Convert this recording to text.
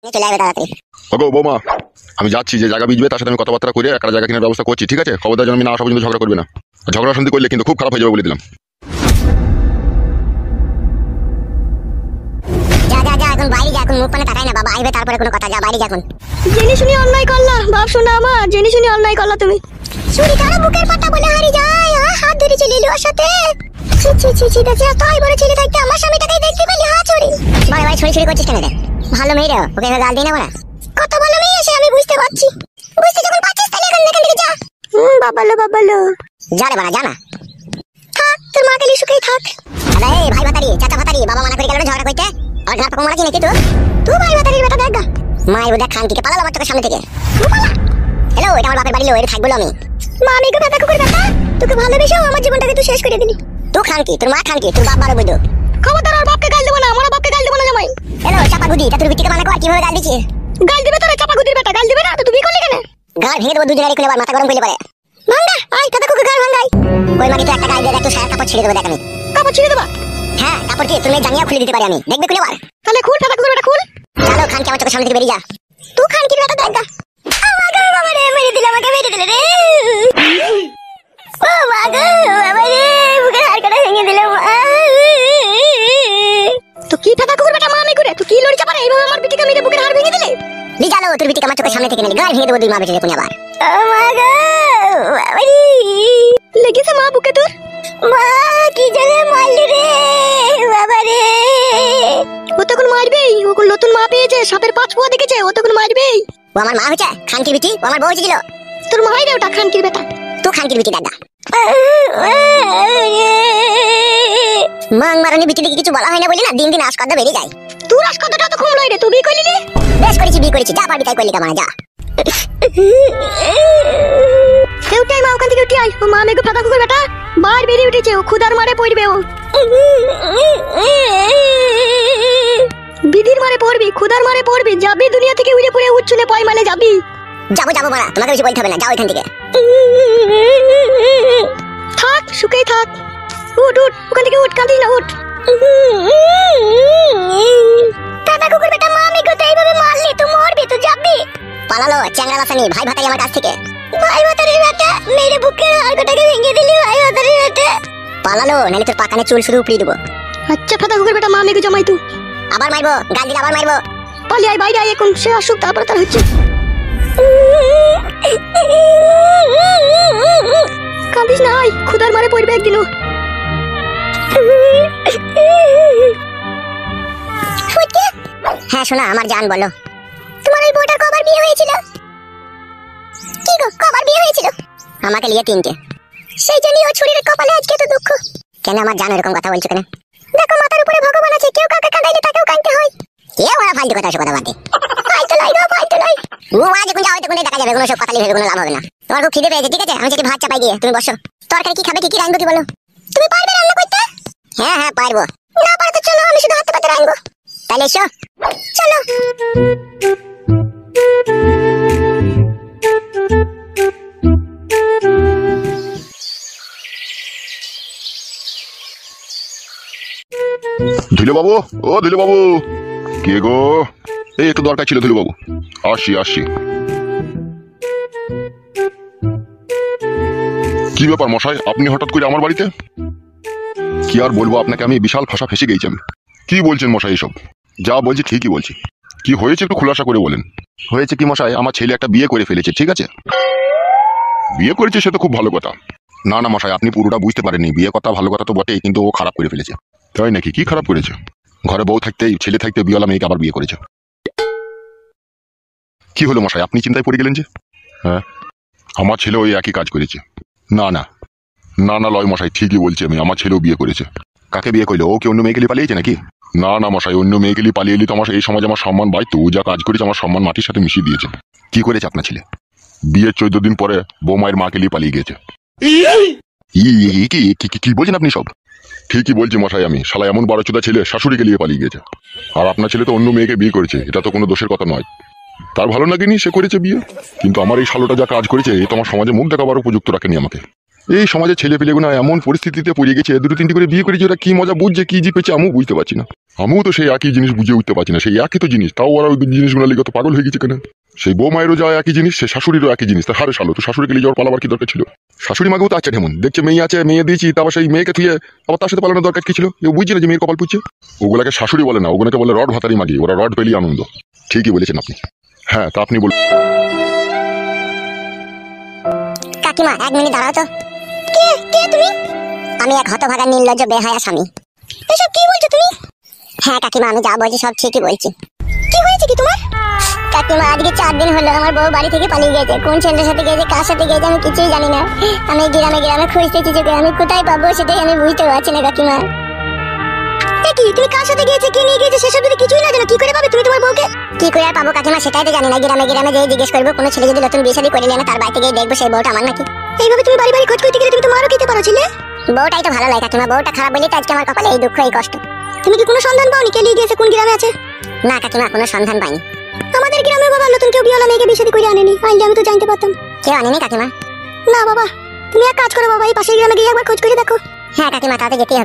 চলে যাবে তাড়াতাড়ি। ওগো বৌমা, আমি যাচ্ছি, যে জায়গা বিজবে তার সাথে আমি কথাবার্তা করে একটা জায়গা কেনার ব্যবস্থা করছি, ঠিক আছে? খবরদার যেন আমি না আসা পর্যন্ত ঝগড়া করবে না। ঝগড়া শান্তি করলে কিন্তু খুব খারাপ হয়ে যাবে বলে দিলাম। যা যা যা, এখন বাইরে যা, এখন মুখ পানে তাকাই না, বাবা আইবে তারপরে কোনো কথা, যা বাইরে যা এখন। জেনে শুনি অন্যায় করলা বাপ শোনা আমার, জেনে শুনি অন্যায় করলা তুমি। চুরি কারো বুকের পাটা বলে হারি যায়, হাত ধরে চলে এলো ওর সাথে। ছি ছি ছি ছি, দেখি তাই বড় ছেলে থাকতে আমার স্বামীটাকে দেখতে পেলি, হা চুরি। বারে বারে ছড়ি ছড়ি করছিস কেন রে? ভালো মেয়ে রে, ওকে গাল দিই না বলা। কত ভালো মেয়ে এসে আমি বুঝতে পারছি। বুঝতে যখন পারছিস তাহলে এখান থেকে যা। বাবালো বাবালো, যা রে বাড়া, জানা থাক, তোর মা গেলি সুখেই থাক। আরে এই ভাই ভাতারি, চাচা ভাতারি, বাবা মানা করে গেল ঝগড়া করতে, আর ঘাট পাকা মারা কি নাকি তুই? তুই ভাই ভাতারির বেটা দেখ গা, মায়ের দেখ খানকিকে পালালো আমার চোখের সামনে থেকে। হ্যালো, এটা আমার বাপের বাড়ি, লো, এটা থাকবো আমি। মা আমি গো বেটা কুকুর বেটা, তোকে ভালোবেসে আমার জীবনটাকে তুই শেষ করে দিলি। তুই খানকি, তোর মা খানকি, তোর বাপ বারো বৈধ। খবরদার আর বাপকে গাল দেবো না, আমার বাপকে গাল দেবো না জামাই। হ্যালো চাপা গুদি, তা তোর বিটিকে মানা কর, কিভাবে গাল দিছিস? গাল দিবে তোরা চাপা গুদির বেটা, গাল দিবে না তো তুই করলি কেন? গাল ভেঙে দেবো দুজনের খুলে, মাথা গরম করলে পারে। ভাঙ্গা আই দাদা কুকুর গাল ভাঙ্গাই। ওই মাকে তো একটা গাল দিয়ে দেখ, তুই সারা কাপড় ছিঁড়ে দেবো দেখ আমি। কাপড় ছিঁড়ে দেবা? হ্যাঁ কাপড় কি তুমি জানিয়ে খুলে দিতে পারি আমি, দেখবে খুলে বার। তাহলে খুল দাদা কুকুর বেটা খুল। চলো খানকি আমার চোখের সামনে থেকে বেরিয়ে যা। তুই খানকির বেটা দেখ গা। আমাকে বাবা রে মেরে দিলে, আমাকে মেরে দিলে রে। ও মা গো বাবা রে, বুকের হাড় ভেঙে দিলে। তো কি দাদা কুকুর বেটা মা আমি করে তুই কি লড়ি চাপা রে, এইভাবে আমার বিটিকে মেরে বুকের হাড় ভেঙে দিলে? দি জানো তোর বিটিকে আমার চোখের সামনে থেকে নিলে গাল ভেঙে দেবো দুই মা বেটে কোন আবার। ও মা গো বাবা রে, লেগেছে মা বুকে তোর? মা কি জানে মারলি রে বাবা রে। ও তখন মারবেই, ও নতুন মা পেয়েছে, সাপের পাঁচ পোয়া দেখেছে, ও তখন মারবেই। ও আমার মা হচ্ছে খানকির বিটি, ও আমার বউ ছিল। তোর মাই রে ওটা খানকির বেটা। তুই খানকির বিটি দাদা। মাং মারানি বিটি দিকে কিছু বলা হয় না বলি না, দিন দিন আশকদা বেড়ে যায়। তোর আশকদাটা তো কম লয় রে, তুই বিয়ে করলি রে? বেশ করেছি, বিয়ে করেছি, যা পারবি তাই করলি কামানা যা। উঠাই মা ওখান থেকে উঠে আয়, ও মা মেঘ ফাঁকা কুকুর বেটা বার বেরিয়ে উঠেছে, ও খুদার মারে পড়বে, ও বিধির মারে পড়বি, খুদার মারে পড়বি, যাবি দুনিয়া থেকে উড়ে পড়ে উচ্চুলে পয় মালে যাবি। যাবো যাবো মারা, তোমাকে বেশি বলতে হবে না, যাও এখান থেকে। থাক সুখেই থাক, উঠ উঠ ওখান থেকে উঠ, কাঁদিস না উঠ। দাদা কুকুর বেটা মা আমি কোথায় এইভাবে মারলি, তুই মরবি, তুই যাবি। পালালো চ্যাংড়া লাসানি ভাই ভাতারি আমার কাছ থেকে। ভাই ভাতারির বেটা মেরে বুকের হাড়টাকে ভেঙে দিলি, ভাই ভাতারির বেটা পালালো, নাহলে তোর পাকানে চুল শুধু উপড়িয়ে দেবো। আচ্ছা ফাঁকা কুকুর বেটা মা মেঘ জমাই তুই আবার মারবো, গাল দিলে আবার মারবো। পালি আয় বাইরে আয়, এখন সে আসুক তারপরে তার হচ্ছে। কাঁদিস না, আয় খুদার মারে পড়বে একদিনও। হ্যাঁ শোনা আমার জান, বলো তোমার ওই বউটার কবার বিয়ে হয়েছিল? কি গো কবার বিয়ে হয়েছিল? আমাকে নিয়ে 3টে। সেই জন্যই ও ছুরির কপালে আজকে তো দুঃখ। কেন আমার জান এরকম কথা বলছো কেন? দেখো মাথার উপরে ভগবান আছে, কেউ কাকে কাঁদাইলে তাকেও কাঁদতে হয়। কে ওরা ফালতু কথা, কথা বাদে ফালতু লাই গো ফালতু লাই। ও মা যখন যাও তখন দেখা যাবে, কোনো সব কথা ভেবে কোনো লাভ হবে না। তোমার খুব খিদে পেয়েছে, ঠিক আছে আমি যদি ভাত চাপাই দিয়ে তুমি বসো। তরকারি কি খাবে, কি কি রাখবো কি বলো? তুমি পারবে রান্না করতে? হ্যাঁ হ্যাঁ পারবো। না পারো তো চলো, আমি শুধু হাতে পাতে রাখবো। তাহলে এসো চলো। ধুলো বাবু, ও ধুলো বাবু, কে গো? এই একটু দরকার ছিল ধুলো বাবু, আসি আসি। কি ব্যাপার মশাই, আপনি হঠাৎ করে আমার বাড়িতে? কি আর বলবো আপনাকে, আমি বিশাল ফাঁসা ফেসে গেছি আমি। কি বলছেন মশাই এসব? যা বলছি ঠিকই বলছি। কি হয়েছে একটু খোলাসা করে বলেন। হয়েছে কি মশাই, আমার ছেলে একটা বিয়ে করে ফেলেছে, ঠিক আছে? বিয়ে করেছে সে তো খুব ভালো কথা। না না মশাই, আপনি পুরোটা বুঝতে পারেননি। বিয়ে কথা ভালো কথা তো বটেই, কিন্তু ও খারাপ করে ফেলেছে। তাই নাকি? কি খারাপ করেছে? ঘরে বউ থাকতেই, ছেলে থাকতে বিয়েওয়ালা মেয়েকে আবার বিয়ে করেছে। কি হলো মশাই, আপনি চিন্তায় পড়ে গেলেন যে? হ্যাঁ আমার ছেলে ওই একই কাজ করেছে। না না না না লয় মশাই, ঠিকই বলছি আমি, আমার ছেলেও বিয়ে করেছে। কাকে বিয়ে করলো? ও কি অন্য মেয়েকে নিয়ে পালিয়েছে নাকি? না না মশাই, অন্য মেয়েকে নিয়ে পালিয়ে এলি তো আমার এই সমাজে আমার সম্মান বাড়তো। ও যা কাজ করেছে আমার সম্মান মাটির সাথে মিশিয়ে দিয়েছে। কি করেছে আপনার ছেলে? বিয়ের 14 দিন পরে বৌমায়ের মাকে নিয়ে পালিয়ে গেছে। কি বলছেন আপনি সব? ঠিকই বলছি মশাই আমি, শালা এমন 12চোদা ছেলে শাশুড়িকে নিয়ে পালিয়ে গেছে। আর আপনার ছেলে তো অন্য মেয়েকে বিয়ে করেছে, এটা তো কোনো দোষের কথা নয়। তার ভালো লাগেনি, সে করেছে বিয়ে। কিন্তু আমার এই শালোটা যা কাজ করেছে, এ তো আমার সমাজে মুখ দেখাবার উপযুক্ত রাখেনি আমাকে। এই সমাজের ছেলে পেলেগুলো এমন পরিস্থিতিতে পড়ে গেছে, দুটো তিনটি করে বিয়ে করেছে, ওরা কি মজা বুঝছে কি জিপেছে আমিও বুঝতে পারছি না। আমিও তো সেই একই জিনিস বুঝে উঠতে পারছি না, সেই একই তো জিনিস, তাও ওরা ওই জিনিসগুলো লিখে তো পাগল হয়ে গেছে কেন? সেই বউ মায়েরও যা একই জিনিস, সে শাশুড়িরও একই জিনিস, তা হারে শালো তো শাশুড়িকে নিয়ে যাওয়ার পালাবার কি দরকার ছিল? শাশুড়ি মাকেও তো আছে ঢেমন, দেখছে মেয়ে আছে, মেয়ে দিয়েছি, তারপর সেই মেয়েকে থুয়ে আবার তার সাথে পালানোর দরকার কি ছিল? কেউ বুঝছে না যে মেয়ের কপাল পুচ্ছে। ওগুলাকে শাশুড়ি বলে না, ওগুলোকে বলে রড ভাতারি মাগি, ওরা রড পেলি আনন্দ। ঠিকই বলেছেন আপনি। হ্যাঁ, তা আপনি বলুন। কাকিমা 1 মিনিট দাঁড়াও তো। কে কে তুমি? আমি এক হতভাগা নির্লজ্জ বেহায়া স্বামী। এসব কি বলছো তুমি? হ্যাঁ কাকিমা, আমি যা বলছি সব ঠিকই বলছি। কি হয়েছে কি তোমার? কাকিমা আজকে 4 দিন হলো আমার বউ বাড়ি থেকে পালিয়ে গেছে। কোন ছেলের সাথে গেছে, কার সাথে গেছে আমি কিছুই জানি না। আমি গ্রামে গ্রামে খুঁজতেছি, যে আমি কোথায় পাবো সেটাই আমি বুঝতে পারছি না কাকিমা। কি তুমি কার সাথে গিয়েছে, কি নিয়ে গিয়েছে সেসব যদি কিছুই না জানো, কি করে পাবে তুমি তোমার বউকে? কি করে আর পাবো কাকিমা সেটাই তো জানি না। গ্রামে গ্রামে যেই জিজ্ঞেস করবো, কোনো ছেলে যদি নতুন বিয়ে শাদী করে নিয়ে তার বাড়িতে গিয়ে দেখবো সেই বউটা আমার নাকি। এইভাবে তুমি বাড়ি বাড়ি খোঁজ করতে গেলে তুমি তো মারও খেতে পারো ছিলে। বউটাই তো ভালো লাগে কাকিমা, বউটা খারাপ বলেই তো আজকে আমার কপালে এই দুঃখ এই কষ্ট। তুমি কি কোনো সন্ধান পাওনি কে নিয়ে গিয়েছে, কোন গ্রামে আছে? না কাকিমা, কোনো সন্ধান পাইনি। আমাদের গ্রামে বাবা নতুন কেউ বিয়েওয়ালা মেয়েকে বিয়ে শাদী করে আনেনি, আইলে আমি তো জানতে পারতাম। কেউ আনেনি কাকিমা? না বাবা, তুমি এক কাজ করো বাবা, এই পাশের গ্রামে গিয়ে একবার খোঁজ করে দেখো। হ্যাঁ কাকিমা, তাতে যেতেই হবে।